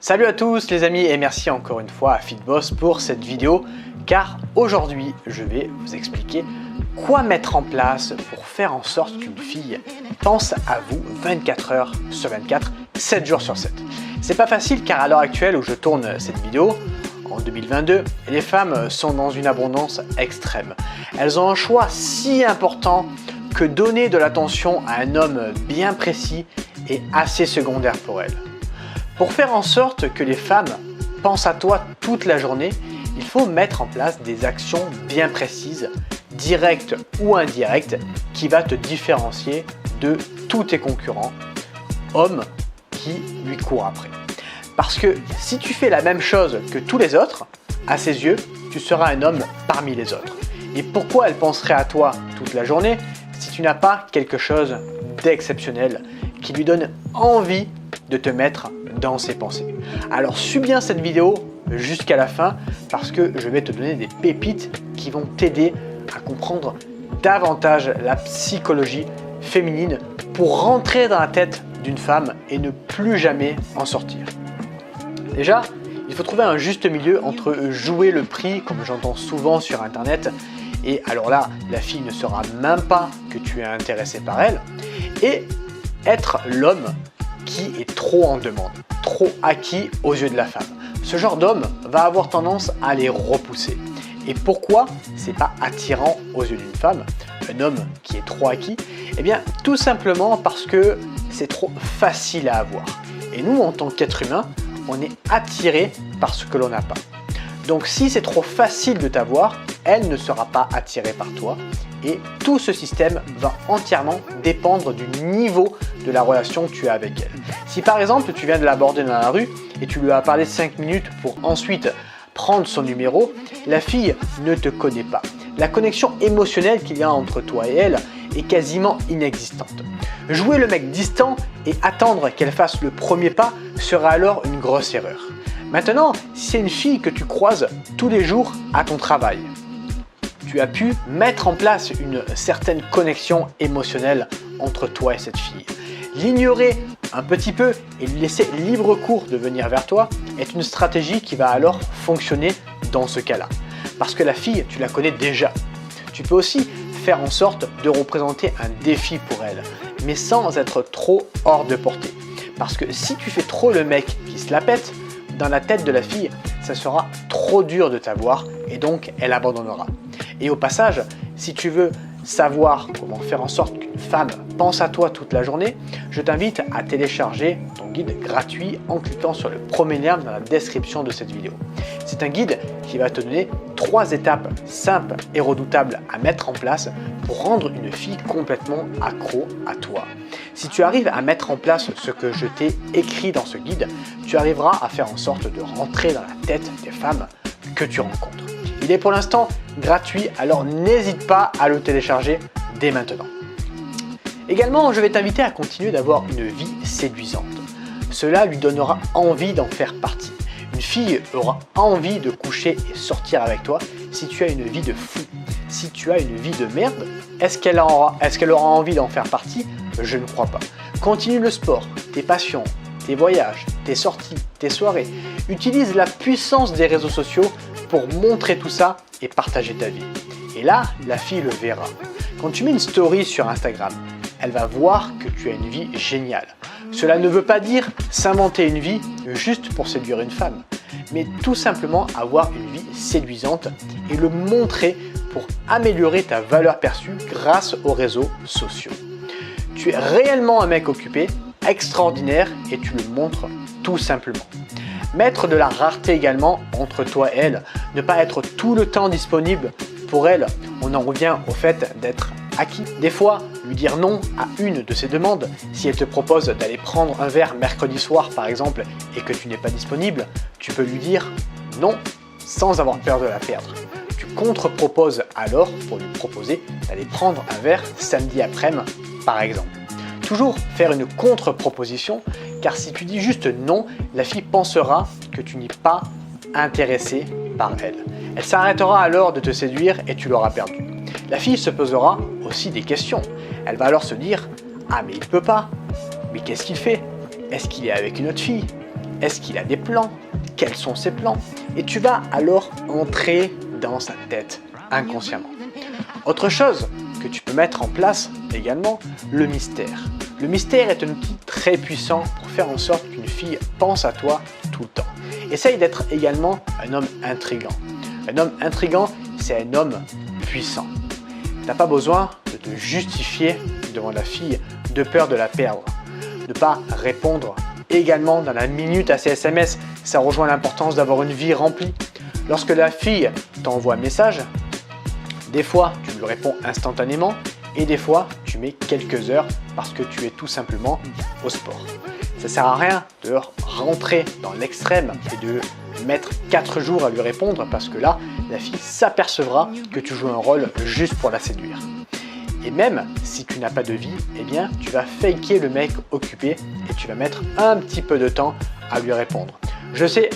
Salut à tous les amis et merci encore une fois à FitBoss pour cette vidéo car aujourd'hui je vais vous expliquer quoi mettre en place pour faire en sorte qu'une fille pense à vous 24 heures sur 24, 7 jours sur 7. C'est pas facile car à l'heure actuelle où je tourne cette vidéo, en 2022, les femmes sont dans une abondance extrême. Elles ont un choix si important que donner de l'attention à un homme bien précis est assez secondaire pour elles. Pour faire en sorte que les femmes pensent à toi toute la journée, il faut mettre en place des actions bien précises, directes ou indirectes, qui va te différencier de tous tes concurrents, hommes qui lui courent après. Parce que si tu fais la même chose que tous les autres, à ses yeux, tu seras un homme parmi les autres. Et pourquoi elle penserait à toi toute la journée si tu n'as pas quelque chose d'exceptionnel qui lui donne envie de te mettre dans ses pensées? Alors suis bien cette vidéo jusqu'à la fin parce que je vais te donner des pépites qui vont t'aider à comprendre davantage la psychologie féminine pour rentrer dans la tête d'une femme et ne plus jamais en sortir. Déjà, il faut trouver un juste milieu entre jouer le prix, comme j'entends souvent sur internet, et alors là, la fille ne saura même pas que tu es intéressé par elle, et être l'homme qui est trop en demande, trop acquis aux yeux de la femme. Ce genre d'homme va avoir tendance à les repousser. Et pourquoi c'est pas attirant aux yeux d'une femme, un homme qui est trop acquis? Eh bien, tout simplement parce que c'est trop facile à avoir. Et nous, en tant qu'être humain, on est attiré par ce que l'on n'a pas. Donc si c'est trop facile de t'avoir, elle ne sera pas attirée par toi et tout ce système va entièrement dépendre du niveau de la relation que tu as avec elle. Si par exemple tu viens de l'aborder dans la rue et tu lui as parlé 5 minutes pour ensuite prendre son numéro, la fille ne te connaît pas. La connexion émotionnelle qu'il y a entre toi et elle est quasiment inexistante. Jouer le mec distant et attendre qu'elle fasse le premier pas sera alors une grosse erreur. Maintenant, si c'est une fille que tu croises tous les jours à ton travail, tu as pu mettre en place une certaine connexion émotionnelle entre toi et cette fille. L'ignorer un petit peu et lui laisser libre cours de venir vers toi est une stratégie qui va alors fonctionner dans ce cas-là. Parce que la fille, tu la connais déjà. Tu peux aussi faire en sorte de représenter un défi pour elle, mais sans être trop hors de portée. Parce que si tu fais trop le mec qui se la pète, dans la tête de la fille, ça sera trop dur de t'avoir et donc elle abandonnera. Et au passage, si tu veux savoir comment faire en sorte qu'une femme pense à toi toute la journée, je t'invite à télécharger ton guide gratuit en cliquant sur le premier lien dans la description de cette vidéo. C'est un guide qui va te donner 3 étapes simples et redoutables à mettre en place pour rendre une fille complètement accro à toi. Si tu arrives à mettre en place ce que je t'ai écrit dans ce guide, tu arriveras à faire en sorte de rentrer dans la tête des femmes que tu rencontres. Il est pour l'instant gratuit, alors n'hésite pas à le télécharger dès maintenant. Également, je vais t'inviter à continuer d'avoir une vie séduisante. Cela lui donnera envie d'en faire partie. Une fille aura envie de coucher et sortir avec toi si tu as une vie de fou. Si tu as une vie de merde, est-ce qu'elle aura envie d'en faire partie? Je ne crois pas. Continue le sport, tes passions, tes voyages, tes sorties, tes soirées. Utilise la puissance des réseaux sociaux pour montrer tout ça et partager ta vie. Et là, la fille le verra. Quand tu mets une story sur Instagram, elle va voir que tu as une vie géniale. Cela ne veut pas dire s'inventer une vie juste pour séduire une femme, mais tout simplement avoir une vie séduisante et le montrer pour améliorer ta valeur perçue grâce aux réseaux sociaux. Tu es réellement un mec occupé, extraordinaire et tu le montres tout simplement. Mettre de la rareté également entre toi et elle, ne pas être tout le temps disponible pour elle, on en revient au fait d'être acquis. Des fois, lui dire non à une de ses demandes, si elle te propose d'aller prendre un verre mercredi soir par exemple et que tu n'es pas disponible, tu peux lui dire non sans avoir peur de la perdre. Tu contre-proposes alors pour lui proposer d'aller prendre un verre samedi après-midi par exemple. Toujours faire une contre-proposition car si tu dis juste non, la fille pensera que tu n'es pas intéressé par elle. Elle s'arrêtera alors de te séduire et tu l'auras perdu. La fille se posera aussi des questions. Elle va alors se dire « Ah mais il peut pas, mais qu'est-ce qu'il fait? Est-ce qu'il est avec une autre fille? Est-ce qu'il a des plans? Quels sont ses plans? Et tu vas alors entrer dans sa tête inconsciemment. Autre chose que tu peux mettre en place également, le mystère. Le mystère est un outil très puissant pour faire en sorte qu'une fille pense à toi tout le temps. Essaye d'être également un homme intriguant. Un homme intriguant, c'est un homme puissant. Tu n'as pas besoin de te justifier devant la fille de peur de la perdre. Ne pas répondre également dans la minute à ses SMS, ça rejoint l'importance d'avoir une vie remplie. Lorsque la fille t'envoie un message, des fois tu lui réponds instantanément et des fois tu mets quelques heures parce que tu es tout simplement au sport. Ça ne sert à rien de rentrer dans l'extrême et de mettre 4 jours à lui répondre parce que là, la fille s'apercevra que tu joues un rôle juste pour la séduire. Et même si tu n'as pas de vie, eh bien, tu vas faker le mec occupé et tu vas mettre un petit peu de temps à lui répondre. Je sais,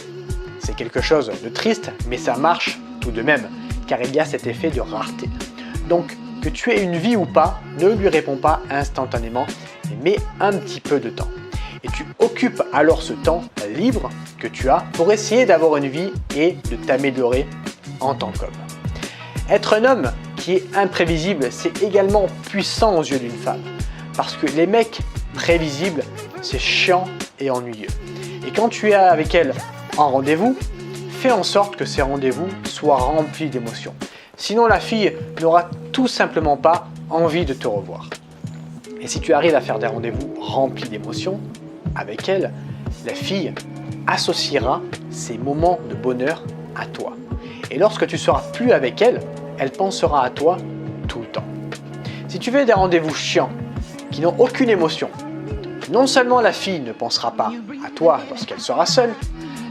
c'est quelque chose de triste, mais ça marche tout de même, car il y a cet effet de rareté. Donc, que tu aies une vie ou pas, ne lui réponds pas instantanément, mais mets un petit peu de temps. Et tu occupes alors ce temps libre que tu as pour essayer d'avoir une vie et de t'améliorer en tant qu'homme. Être un homme qui est imprévisible, c'est également puissant aux yeux d'une femme. Parce que les mecs prévisibles, c'est chiant et ennuyeux. Et quand tu es avec elle en rendez-vous, fais en sorte que ces rendez-vous soient remplis d'émotions. Sinon, la fille n'aura tout simplement pas envie de te revoir. Et si tu arrives à faire des rendez-vous remplis d'émotions avec elle, la fille associera ces moments de bonheur à toi. Et lorsque tu seras plus avec elle, elle pensera à toi tout le temps. Si tu fais des rendez-vous chiants, qui n'ont aucune émotion, non seulement la fille ne pensera pas à toi lorsqu'elle sera seule,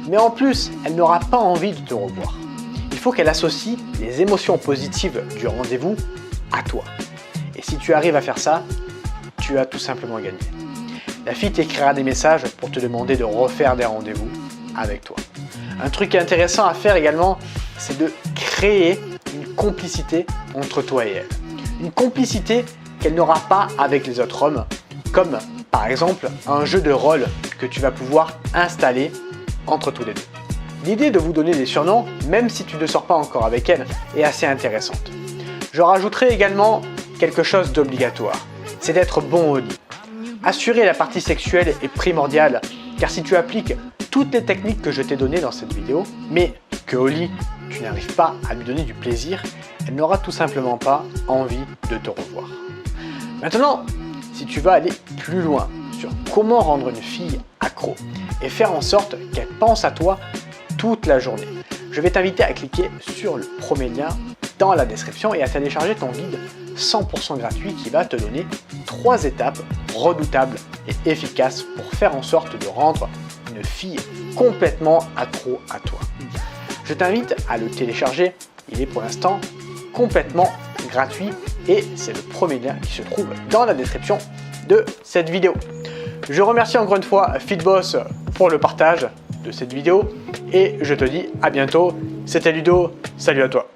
mais en plus, elle n'aura pas envie de te revoir. Il faut qu'elle associe les émotions positives du rendez-vous à toi. Et si tu arrives à faire ça, tu as tout simplement gagné. La fille t'écrira des messages pour te demander de refaire des rendez-vous avec toi. Un truc intéressant à faire également, c'est de créer une complicité entre toi et elle. Une complicité qu'elle n'aura pas avec les autres hommes, comme par exemple un jeu de rôle que tu vas pouvoir installer entre tous les deux. L'idée de vous donner des surnoms, même si tu ne sors pas encore avec elle, est assez intéressante. Je rajouterai également quelque chose d'obligatoire, c'est d'être bon au lit. Assurer la partie sexuelle est primordial, car si tu appliques toutes les techniques que je t'ai données dans cette vidéo, mais qu'au lit, tu n'arrives pas à lui donner du plaisir, elle n'aura tout simplement pas envie de te revoir. Maintenant, si tu vas aller plus loin sur comment rendre une fille accro et faire en sorte qu'elle pense à toi toute la journée, je vais t'inviter à cliquer sur le premier lien dans la description et à télécharger ton guide 100% gratuit qui va te donner 3 étapes redoutables et efficaces pour faire en sorte de rendre une fille complètement accro à toi. Je t'invite à le télécharger, il est pour l'instant complètement gratuit et c'est le premier lien qui se trouve dans la description de cette vidéo. Je remercie encore une fois FitBoss pour le partage de cette vidéo et je te dis à bientôt. C'était Ludo, salut à toi.